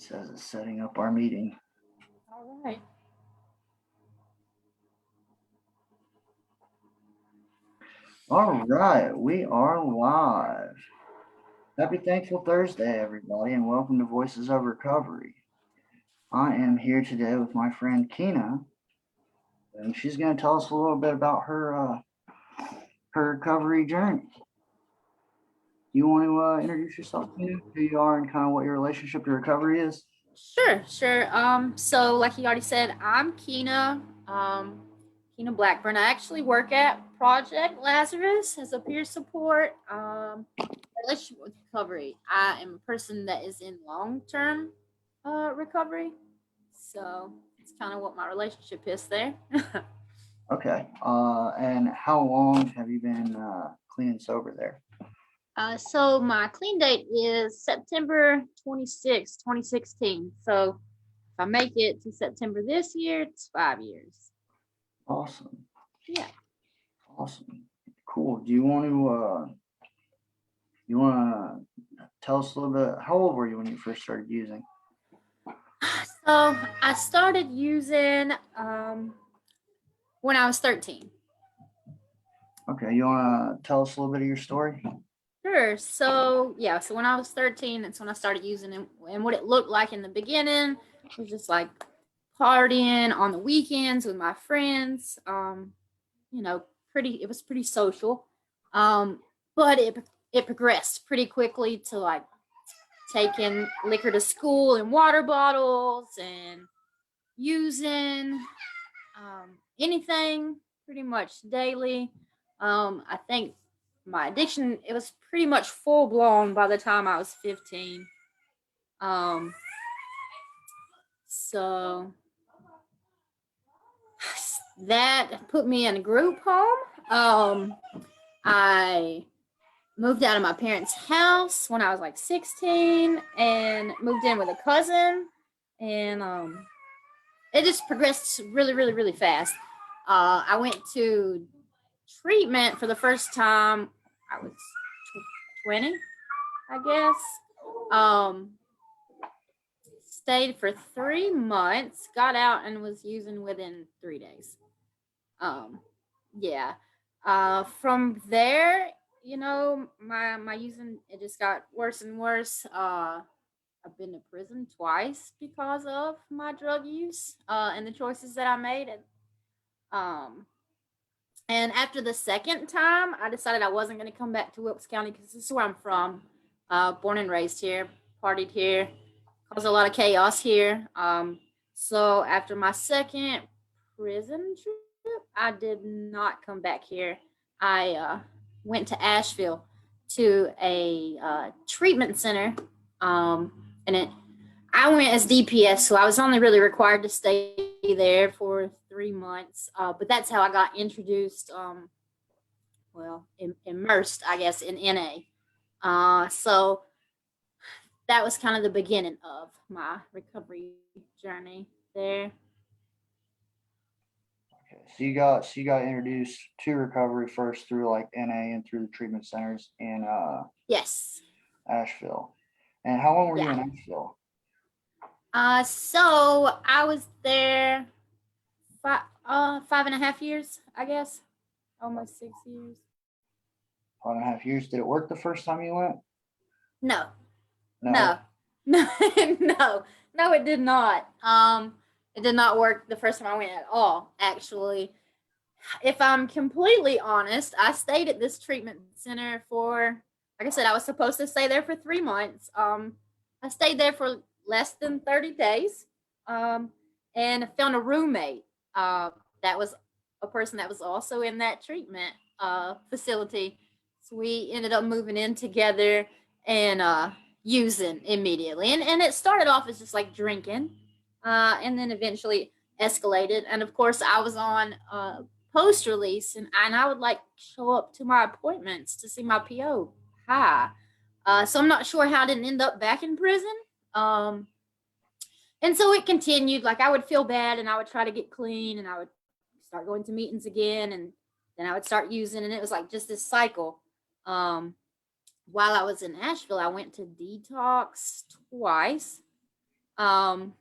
says it's setting up our meeting. All right. All right, we are live. Happy Thankful Thursday, everybody, and welcome to Voices of Recovery. I am here today with my friend Keana, and she's going to tell us a little bit about her recovery journey. You want to introduce yourself, Keana, who you are, and kind of what your relationship to recovery is? Sure. So like you already said, I'm Keana, Keana Blackburn. I actually work at Project Lazarus as a peer support relationship with recovery. I am a person that is in long-term recovery, so it's kind of what my relationship is there. Okay. And how long have you been clean and sober there? So my clean date is September 26, 2016. So if I make it to September this year, it's 5 years. Awesome. Yeah. Awesome. Cool. Do you want to tell us a little bit, how old were you when you first started using? So I started using when I was 13. Okay, you want to tell us a little bit of your story? Sure. So when I was 13, that's when I started using it. And what it looked like in the beginning was just like partying on the weekends with my friends. It was pretty social. But it progressed pretty quickly to like taking liquor to school in water bottles and using anything pretty much daily. I think my addiction, it was pretty much full blown by the time I was 15. So that put me in a group home. I moved out of my parents' house when I was like 16 and moved in with a cousin, and it just progressed really, really, really fast. I went to treatment for the first time. I was 20, I guess. Stayed for 3 months, got out, and was using within 3 days. Yeah. From there, my using, it just got worse and worse. I've been to prison twice because of my drug use and the choices that I made. And after the second time, I decided I wasn't going to come back to Wilkes County because this is where I'm from. Born and raised here, partied here, caused a lot of chaos here. So after my second prison trip, I did not come back here. I went to Asheville to a treatment center, and I went as DPS, so I was only really required to stay there for 3 months. But that's how I got introduced, immersed, I guess, in NA. So that was kind of the beginning of my recovery journey there. Okay, so you got introduced to recovery first through like NA and through the treatment centers in Yes. Asheville. And how long were you Yeah. in Asheville? So I was there 5.5 years, I guess, almost 6 years. 5.5 years. Did it work the first time you went? No. No. No, no, it did not. It did not work the first time I went at all. Actually, if I'm completely honest, I stayed at this treatment center for, like I said, I was supposed to stay there for 3 months. I stayed there for less than 30 days, and found a roommate. That was a person that was also in that treatment facility. So we ended up moving in together and using immediately. And it started off as just like drinking, and then eventually escalated. And of course, I was on post release, and I would like show up to my appointments to see my PO. Hi. So I'm not sure how I didn't end up back in prison. And so it continued. Like I would feel bad, and I would try to get clean, and I would start going to meetings again, and then I would start using, and it was like just this cycle. While I was in Asheville, I went to detox twice. Um,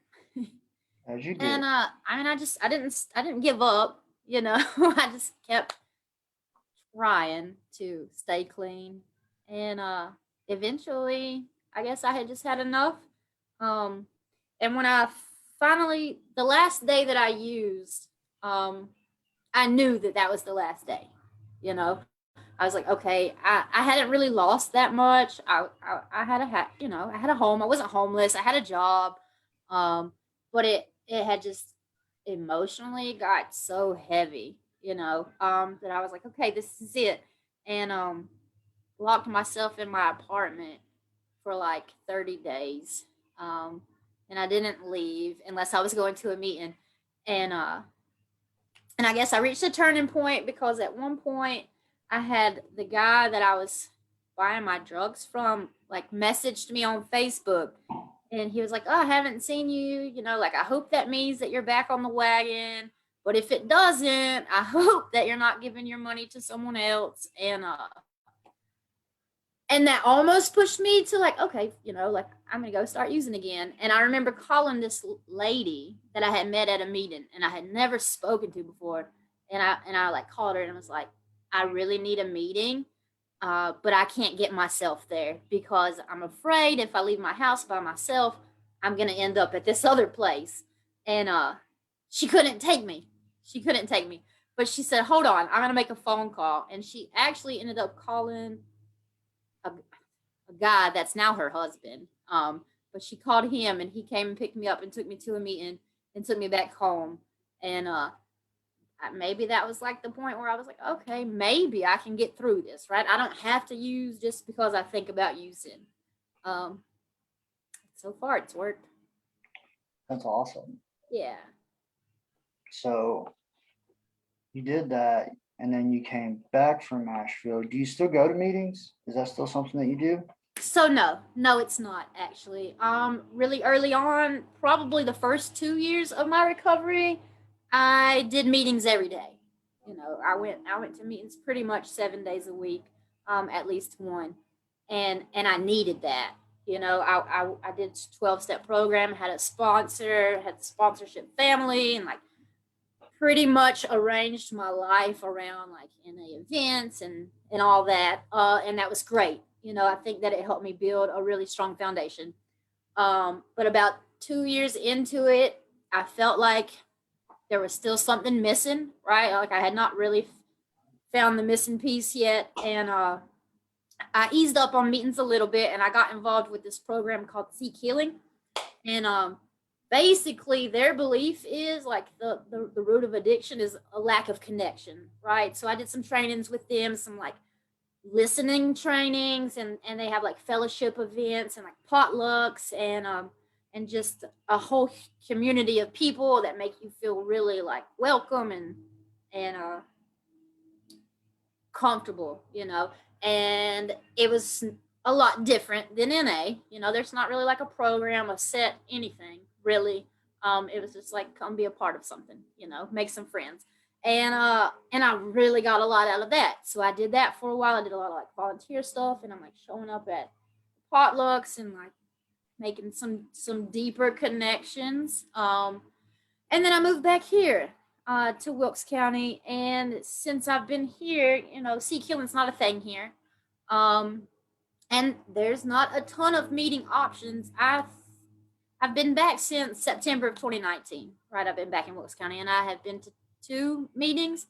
As you and do. I mean, I didn't give up. You know, I just kept trying to stay clean, and eventually, I guess I had just had enough. Um, and when I finally, the last day that I used, I knew that that was the last day. You know, I was like, okay, I hadn't really lost that much. I had you know, I had a home. I wasn't homeless. I had a job. Um, but it had just emotionally got so heavy, you know, that I was like, okay, this is it. And locked myself in my apartment for like 30 days. Um, and I didn't leave unless I was going to a meeting. And and I guess I reached a turning point because at one point I had the guy that I was buying my drugs from like messaged me on Facebook, and he was like, "Oh, I haven't seen you. You know, like I hope that means that you're back on the wagon. But if it doesn't, I hope that you're not giving your money to someone else." And that almost pushed me to like, okay, you know, like I'm gonna go start using again. And I remember calling this lady that I had met at a meeting and I had never spoken to before. And I like called her and was like, I really need a meeting, but I can't get myself there because I'm afraid if I leave my house by myself, I'm gonna end up at this other place. And she couldn't take me. She couldn't take me. But she said, hold on, I'm gonna make a phone call. And she actually ended up calling a, a guy that's now her husband. But she called him and he came and picked me up and took me to a meeting and took me back home. And maybe that was like the point where I was like, okay, maybe I can get through this, right? I don't have to use just because I think about using. Um, so far, it's worked. That's awesome. Yeah. So you did that, and then you came back from Asheville. Do you still go to meetings? Is that still something that you do? So no, it's not actually. Really early on, probably the first 2 years of my recovery, I did meetings every day. You know, I went to meetings pretty much 7 days a week, at least one, and I needed that. You know, I did 12 step program, had a sponsor, had sponsorship family, and like pretty much arranged my life around like NA events and all that, and that was great. You know, I think that it helped me build a really strong foundation. But about 2 years into it, I felt like there was still something missing, right? Like I had not really found the missing piece yet, and I eased up on meetings a little bit, and I got involved with this program called Seek Healing, and basically their belief is like the root of addiction is a lack of connection, right? So I did some trainings with them, some like listening trainings, and they have like fellowship events and like potlucks and just a whole community of people that make you feel really like welcome and comfortable, you know. And it was a lot different than NA. You know, there's not really like a program, a set, anything really. It was just like come be a part of something, you know, make some friends. And I really got a lot out of that. So I did that for a while. I did a lot of like volunteer stuff and I'm like showing up at potlucks and like making some deeper connections. And then I moved back here to Wilkes County, and since I've been here, you know, sea killing's not a thing here, um, and there's not a ton of meeting options. I've been back since September of 2019. Right, I've been back in Wilkes County, and I have been to 2 meetings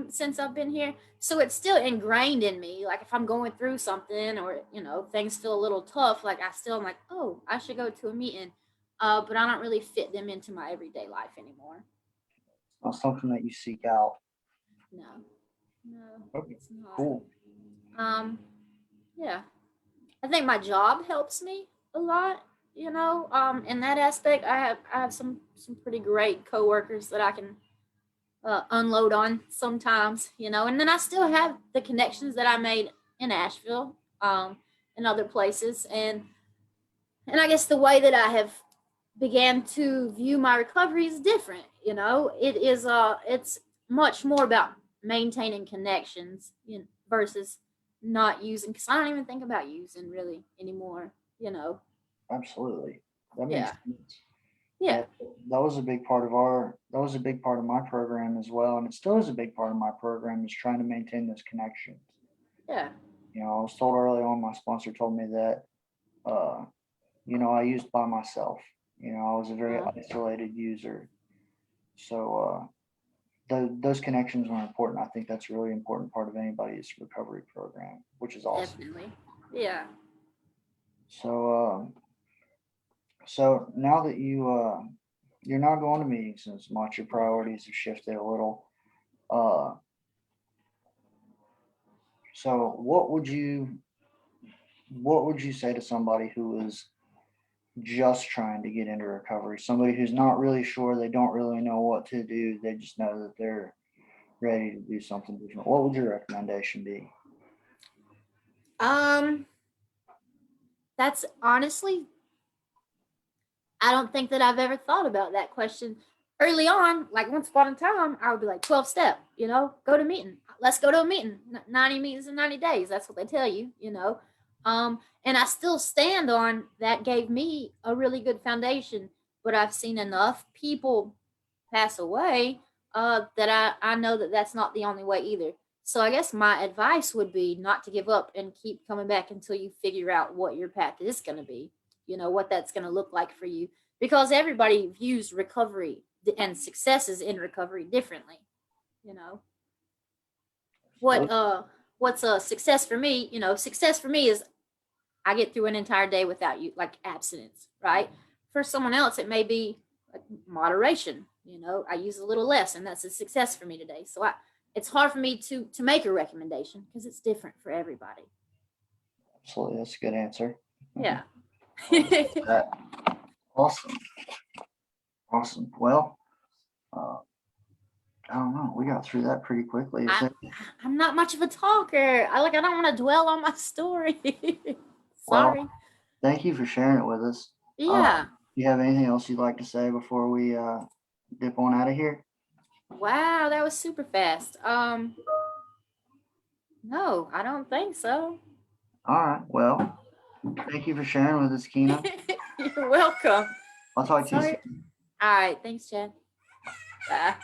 since I've been here. So it's still ingrained in me. Like if I'm going through something, or you know, things feel a little tough, like I still am like, oh, I should go to a meeting. But I don't really fit them into my everyday life anymore. It's not something that you seek out. No, no, Okay, it's not. cool. Um, yeah, I think my job helps me a lot. You know, in that aspect, I have some pretty great coworkers that I can unload on sometimes. You know, and then I still have the connections that I made in Asheville, and other places, and I guess the way that I have began to view my recovery is different. You know, it's much more about maintaining connections, you know, versus not using, because I don't even think about using really anymore, you know. Absolutely. That makes Yeah. sense. Yeah. That was a big part of my program as well, and it still is a big part of my program is trying to maintain those connections. Yeah. I was told early on, my sponsor told me that, uh, I used by myself. I was a very Uh, isolated user. So those connections are important. I think that's a really important part of anybody's recovery program, which is awesome. definitely. Yeah. So, so now that you're not going to meetings as much, your priorities have shifted a little. Uh, so what would you say to somebody who is just trying to get into recovery? Somebody who's not really sure, they don't really know what to do, they just know that they're ready to do something different. What would your recommendation be? Um, that's honestly, I don't think that I've ever thought about that question. Early on, like once upon a time, I would be like 12 step, go to meeting. Let's go to a meeting. 90 meetings in 90 days. That's what they tell you. And I still stand on that gave me a really good foundation, but I've seen enough people pass away that I know that that's not the only way either. So I guess my advice would be not to give up and keep coming back until you figure out what your path is going to be, what that's going to look like for you, because everybody views recovery and successes in recovery differently. You know what? What's a success for me? Success for me is I get through an entire day without you, like abstinence, right? For someone else, it may be like moderation. I use a little less, and that's a success for me today. So it's hard for me to make a recommendation because it's different for everybody. Absolutely, that's a good answer. Yeah. I'll accept that. Awesome, awesome. Well, uh, I don't know. We got through that pretty quickly. Is I, there? I'm not much of a talker. I don't want to dwell on my story. Well, Sorry. thank you for sharing it with us. Yeah. Do you have anything else you'd like to say before we dip on out of here? Wow, that was super fast. No, I don't think so. All right. Well, thank you for sharing with us, Keena. You're welcome. I'll talk to you Sorry. soon. All right. Thanks, Chad. Bye.